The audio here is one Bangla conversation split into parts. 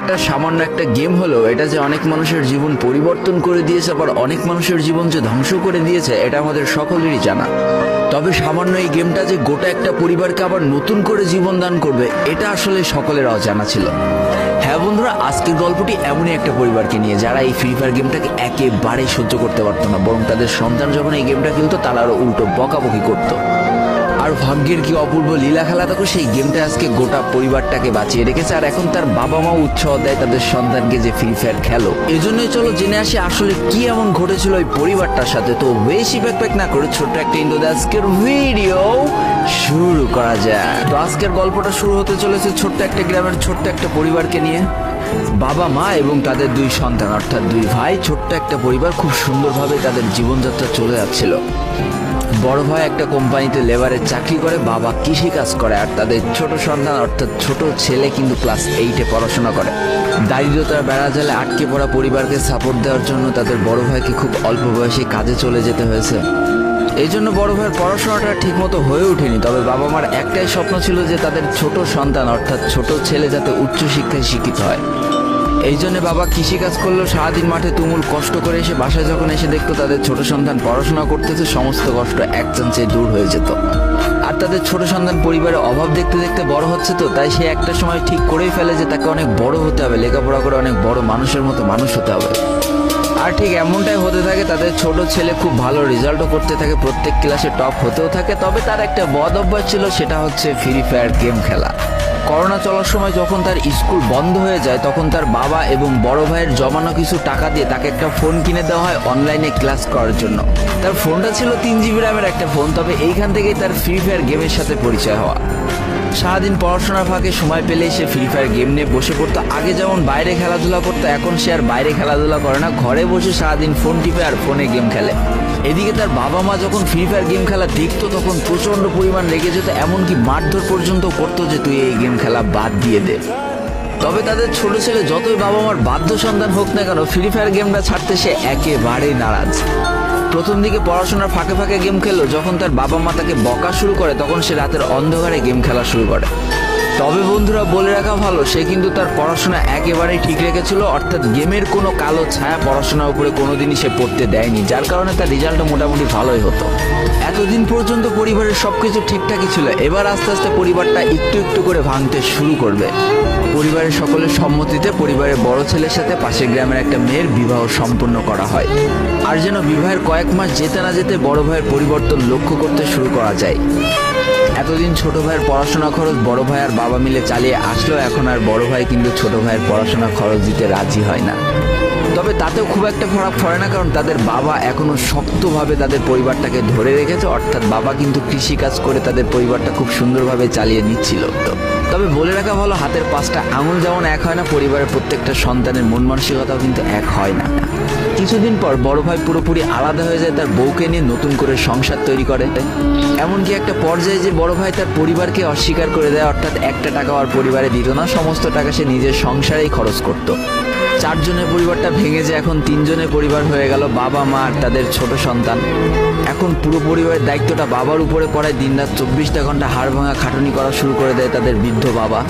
এটা সামান্য একটা গেম হলো এটা যে অনেক মানুষের জীবন পরিবর্তন করে দিয়েছে, আবার অনেক মানুষের জীবন যে ধ্বংস করে দিয়েছে এটা আমাদের সকলেরই জানা। তবে সামান্য এই গেমটা যে গোটা একটা পরিবারকে আবার নতুন করে জীবন দান করবে এটা আসলে সকলের অজানা ছিল। হ্যাঁ বন্ধুরা, আজকের গল্পটি এমনই একটা পরিবারকে নিয়ে যারা এই ফ্রি ফায়ার গেমটাকে একেবারেই সহ্য করতে পারতো না, বরং তাদের সন্তান যখন এই গেমটা খেলতো তারা আরো উল্টো বকাবকি করতো। আর ভাগ্যের কি অপূর্ব লীলা খেলা দেখো, সেই গেমটা আজকে গোটা পরিবারটাকে বাঁচিয়ে রেখেছে। আর এখন তার বাবা মা উৎসাহ দেয় তাদের সন্তানকে যে ফ্রি ফায়ার খেলো। এজন্যই চলো জেনে আসি আসলে কি এমন ঘটেছিল ওই পরিবারটার সাথে। তো বেশি ব্যাকপ্যাক না করে ছোট্ট একটা ইন্ট্রো দিয়ে আজকের ভিডিও শুরু করা যায়। তো আজকের গল্পটা শুরু হতে চলেছে ছোট্ট একটা গ্রামের ছোট্ট একটা পরিবারকে নিয়ে। বাবা মা এবং তাদের দুই সন্তান অর্থাৎ দুই ভাই, ছোট্ট একটা পরিবার, খুব সুন্দরভাবে তাদের জীবনযাত্রা চলে যাচ্ছিল। বড় ভাই একটা কোম্পানিতে লেবারের চাকরি করে, বাবা কৃষি কাজ করে, আর তাদের ছোট সন্তান অর্থাৎ ছোট ছেলে কিন্তু ক্লাস 8-এ পড়াশোনা করে। দারিদ্রতার বেড়া জালে আটকে পড়া পরিবারকে সাপোর্ট দেওয়ার জন্য তাদের বড় ভাইকে খুব অল্প বয়সে কাজে চলে যেতে হয়েছে। এই জন্য বড় ভাইয়ের পড়াশোনাটা ঠিকমতো হয়ে ওঠেনি। তবে বাবা মার একটাই স্বপ্ন ছিল যে তাদের ছোট সন্তান অর্থাৎ ছোট ছেলে যাতে উচ্চশিক্ষায় শিক্ষিত হয়। এই জন্য বাবা কৃষিকাজ করলেও সারাদিন মাঠে তুমুল কষ্ট করে এসে বাসায় যখন এসে দেখতো তাদের ছোট সন্তান পড়াশোনা করতেছে, সমস্ত কষ্ট এক চান্সে দূর হয়ে যেত। আর তাদের ছোট সন্তান পরিবারের অভাব দেখতে দেখতে বড় হচ্ছে, তো তাই সে একটা সময় ঠিক করেই ফেলে যে তাকে অনেক বড় হতে হবে, লেখাপড়া করে অনেক বড় মানুষের মতো মানুষ হতে হবে। আর ঠিক এমনটাই হতে থাকে। তাদের ছোট ছেলে খুব ভালো রেজাল্টও করতে থাকে, প্রত্যেক ক্লাসে টপ হতেও থাকে। তবে তার একটা বদ অভ্যাস ছিল, সেটা হচ্ছে ফ্রি ফায়ার গেম খেলা। করোনা চলার সময় যখন তার স্কুল বন্ধ হয়ে যায় তখন তার বাবা এবং বড় ভাইয়ের জমানো কিছু টাকা দিয়ে তাকে একটা ফোন কিনে দেওয়া হয় অনলাইনে ক্লাস করার জন্য। তার ফোনটা ছিল 3 GB র্যামের একটা ফোন। তবে এইখান থেকেই তার ফ্রি ফায়ার গেমের সাথে পরিচয় হওয়া। সারাদিন পড়াশোনার ফাঁকে সময় পেলেই সে ফ্রি ফায়ার গেম নিয়ে বসে পড়তো। আগে যেমন বাইরে খেলাধুলা করতো, এখন সে আর বাইরে খেলাধুলা করে না, ঘরে বসে সারাদিন ফোন টিপে আর ফোনে গেম খেলে। এদিকে তার বাবা মা যখন ফ্রি ফায়ার গেম খেলা দেখতো তখন প্রচণ্ড পরিমাণ রেগে যেত, এমনকি মারধর পর্যন্ত করতো যে তুই এই গেম খেলা বাদ দিয়ে দে। তবে তাদের ছোট ছেলে যতই বাবা মার বাধ্য সন্তান হোক না কেন, ফ্রি ফায়ার গেমটা ছাড়তে সে একেবারেই নারাজ। প্রথম দিকে পড়াশোনার ফাঁকে ফাঁকে গেম খেললো, যখন তার বাবা মা তাকে বকা শুরু করে তখন সে রাতের অন্ধকারে গেম খেলা শুরু করে। তবে বন্ধুরা বলে রাখা ভালো, সে কিন্তু তার পড়াশোনা একেবারেই ঠিক রেখেছিল, অর্থাৎ গেমের কোনো কালো ছায়া পড়াশোনার উপরে কোনোদিনই সে পড়তে দেয়নি, যার কারণে তার রেজাল্টটা মোটামুটি ভালোই হতো। এতদিন পর্যন্ত পরিবারের সবকিছু ঠিকঠাকই ছিল, এবার আস্তে আস্তে পরিবারটা একটু একটু করে ভাঙতে শুরু করবে। পরিবারের সকলের সম্মতিতে পরিবারের বড় ছেলের সাথে পাশের গ্রামের একটা মেয়ের বিবাহ সম্পন্ন করা হয়। আর যেন বিবাহের কয়েক মাস যেতে না যেতে বড় ভাইয়ের পরিবর্তন লক্ষ্য করতে শুরু করা যায়। এতদিন ছোট ভাইয়ের পড়াশোনা খরচ বড় ভাই আর বাবা মিলে চালিয়ে আসলেও এখন আর বড় ভাই কিন্তু ছোট ভাইয়ের পড়াশোনা খরচ দিতে রাজি হয় না। তবে তাতেও খুব একটা ফারাক পড়ে না, কারণ তাদের বাবা এখনো শক্তভাবে তাদের পরিবারটাকে ধরে রেখেছে, অর্থাৎ বাবা কিন্তু কৃষিকাজ করে তাদের পরিবারটা খুব সুন্দরভাবে চালিয়ে নিচ্ছিল। তবে বলে রাখা ভালো, হাতের 5টা আঙুল যেমন এক হয় না, পরিবারের প্রত্যেকটা সন্তানের মন মানসিকতাও কিন্তু এক হয় না। কিছুদিন পর বড় ভাই পুরোপুরি আলাদা হয়ে যায়, তার বউকে নিয়ে নতুন করে সংসার তৈরি করে। এমনকি একটা পর্যায়ে যে বড় ভাই তার পরিবারকে অস্বীকার করে দেয়, অর্থাৎ একটা টাকা আর পরিবারে দিত না, সমস্ত টাকা সে নিজের সংসারেই খরচ করত। 4 জনের পরিবারটা ভেঙে যায় এখন 3 জনের পরিবার হয়ে গেল, বাবা মা আর তাদের ছোট সন্তান। এখন পুরো পরিবারের দায়িত্বটা বাবার উপরে পড়ায়, দিনরাত 24টা ঘন্টা হাড় ভাঙা খাটুনি করা শুরু করে দেয় তাদের বৃদ্ধ বাবা।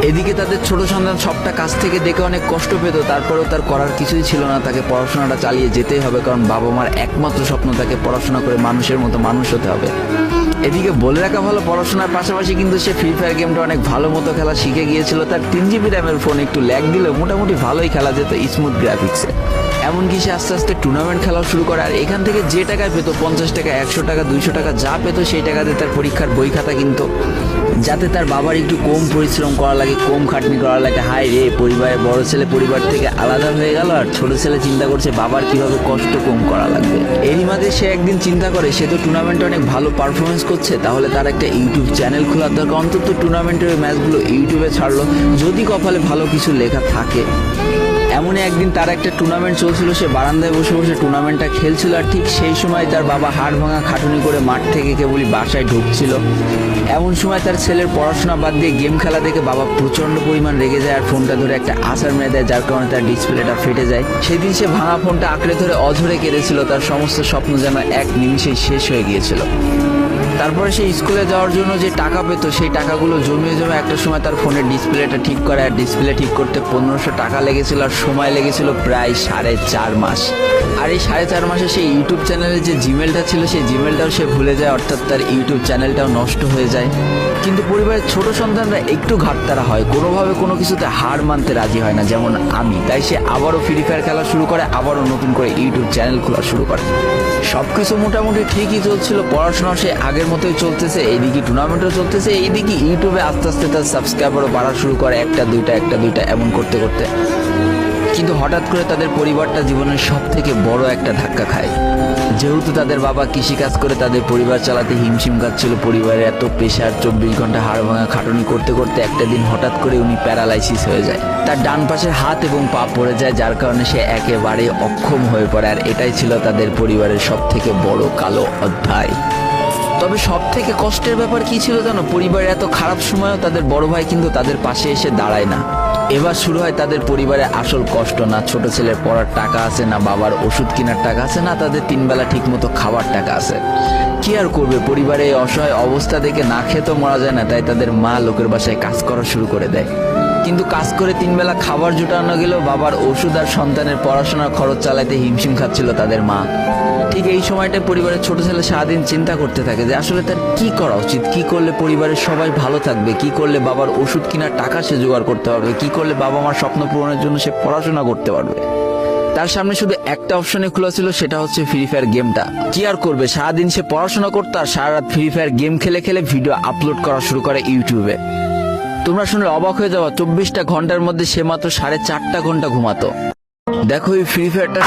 এদিকে তাদের ছোট সন্তান সবটা কাছ থেকে দেখে অনেক কষ্ট পেত, তারপরেও তার করার কিছুই ছিল না, তাকে পড়াশোনাটা চালিয়ে যেতেই হবে, কারণ বাবা মার একমাত্র স্বপ্ন তাকে পড়াশোনা করে মানুষের মতো মানুষ হতে হবে। এদিকে বলে রাখা ভালো, পড়াশোনার পাশাপাশি কিন্তু সে ফ্রি ফায়ার গেমটা অনেক ভালো মতো খেলা শিখে গিয়েছিল। তার 3 GB র্যামের ফোন একটু ল্যাগ দিলেও মোটামুটি ভালোই খেলা যেত স্মুথ গ্রাফিক্সে। এমনকি সে আস্তে আস্তে টুর্নামেন্ট খেলা শুরু করে, আর এখান থেকে যে টাকায় পেতো 50 টাকা 100 টাকা 200 টাকা যা পেতো সেই টাকাতে তার পরীক্ষার বই খাতা কিনতো, যাতে তার বাবার একটু কম পরিশ্রম করা লাগে, কম খাটনি করা লাগে। হায় রে, পরিবারের বড় ছেলে পরিবার থেকে আলাদা হয়ে গেল, আর ছোট ছেলে চিন্তা করছে বাবার কিভাবে কষ্ট কম করা লাগবে। এরই মাঝে সে একদিন চিন্তা করে সে তো টুর্নামেন্টে অনেক ভালো পারফরমেন্স করছে, তাহলে তার একটা ইউটিউব চ্যানেল খোলার দরকার, অন্তত টুর্নামেন্টের ম্যাচগুলো ইউটিউবে ছাড়লো, যদি কপালে ভালো কিছু লেখা থাকে। এমনই একদিন তার একটা টুর্নামেন্ট চলছিল, সে বারান্দায় বসে বসে টুর্নামেন্টটা খেলছিল, আর ঠিক সেই সময় তার বাবা হাড় ভাঙা খাটুনি করে মাঠ থেকে কেবলই বাসায় ঢুকছিল। এমন সময় তার ছেলের পড়াশোনা বাদ দিয়ে গেম খেলা দেখে বাবা প্রচণ্ড পরিমাণ রেগে যায়, আর ফোনটা ধরে একটা আছাড় মেরে দেয়, যার কারণে তার ডিসপ্লেটা ফেটে যায়। সেদিন সে ভাঙা ফোনটা আঁকড়ে ধরে অঝরে কেঁদেছিল, তার সমস্ত স্বপ্ন যেন এক নিমিষেই শেষ হয়ে গিয়েছিল। তারপরে সে স্কুলে যাওয়ার জন্য যে টাকা পেতো সেই টাকাগুলো জমিয়ে জমে একটা সময় তার ফোনের ডিসপ্লেটা ঠিক করে, আর ডিসপ্লে ঠিক করতে 1500 টাকা লেগেছিল, আর সময় লেগেছিল প্রায় 4.5 মাস। আর এই 4.5 মাসে সেই ইউটিউব চ্যানেলে যে জিমেলটা ছিল সেই জিমেলটাও সে ভুলে যায়, অর্থাৎ তার ইউটিউব চ্যানেলটাও নষ্ট হয়ে যায়। কিন্তু পরিবারের ছোট সন্তানরা একটু ঘাটতারা হয়, কোনোভাবে কোনো কিছুতে হার মানতে রাজি হয় না, যেমন আমি। তাই সে আবারও ফ্রি ফায়ার খেলা শুরু করে, আবারও নতুন করে ইউটিউব চ্যানেল খোলা শুরু করে। সবকিছু মোটামুটি ঠিকই চলছিল, পড়াশোনা সে আগের মতোই চলতেছে, এইদিকে টুর্নামেন্টও চলতেছে, এইদিকে ইউটিউবে আস্তে আস্তে তার সাবস্ক্রাইবারও বাড়া শুরু করে, একটা দুইটা এমন করতে করতে। কিন্তু হঠাৎ করে তাদের পরিবারটা জীবনের সব থেকে বড় একটা ধাক্কা খায়। যেহেতু তাদের বাবা কৃষিকাজ করে তাদের পরিবার চালাতে হিমশিম খাচ্ছিল, পরিবারের এত প্রেশার, 24 ঘন্টা হাড় ভাঙা খাটুনি করতে করতে একটা দিন হঠাৎ করে উনি প্যারালাইসিস হয়ে যায়। তার ডান পাশের হাত এবং পা পড়ে যায়, যার কারণে সে একেবারে অক্ষম হয়ে পড়ে। আর এটাই ছিল তাদের পরিবারের সব থেকে বড় কালো অধ্যায়। তবে সব থেকে কষ্টের ব্যাপার কি ছিল জানো? পরিবারের এত খারাপ সময়ও তাদের বড় ভাই কিন্তু তাদের পাশে এসে দাঁড়ায় না। এবার শুরু হয় তাদের পরিবারে আসল কষ্ট। না ছোট ছেলের পড়ার টাকা আছে, না বাবার ওষুধ কেনার টাকা আছে, না তাদের 3 বেলা ঠিক মতো খাবার টাকা আছে। কি আর করবে, পরিবারে এই অসহায় অবস্থা দেখে না খেয়ে তো মরা যায় না, তাই তাদের মা লোকের বাসায় কাজ করা শুরু করে দেয়। কিন্তু কাজ করে 3 বেলা খাবার জোটানো গেলেও বাবার ওষুধ আর সন্তানের পড়াশোনার খরচ চালাতে হিমশিম খাচ্ছিল তাদের মা। ঠিক এই সময়টায় পরিবারের ছোট ছেলে সারাদিন চিন্তা করতে থাকে যে আসলে তার কি করা উচিত, কি করলে পরিবারের সবাই ভালো থাকবে, কি করলে বাবার ওষুধ কেনার টাকা সে জোগাড় করতে পারবে, কি করলে বাবা মার স্বপ্ন পূরণের জন্য সে পড়াশোনা করতে পারবে। তার সামনে শুধু একটা অপশনে খোলা ছিল, সেটা হচ্ছে ফ্রি ফায়ার গেমটা। কি আর করবে, সারাদিন সে পড়াশোনা করতো আর সারা রাত ফ্রি ফায়ার গেম খেলে খেলে ভিডিও আপলোড করা শুরু করে ইউটিউবে। তোমরা শুনে অবাক হয়ে যাওয়া, 24টা ঘন্টার মধ্যে সে মাত্র 4.5 ঘন্টা ঘুমাতো। দেখো এই ফ্রি ফায়ারটা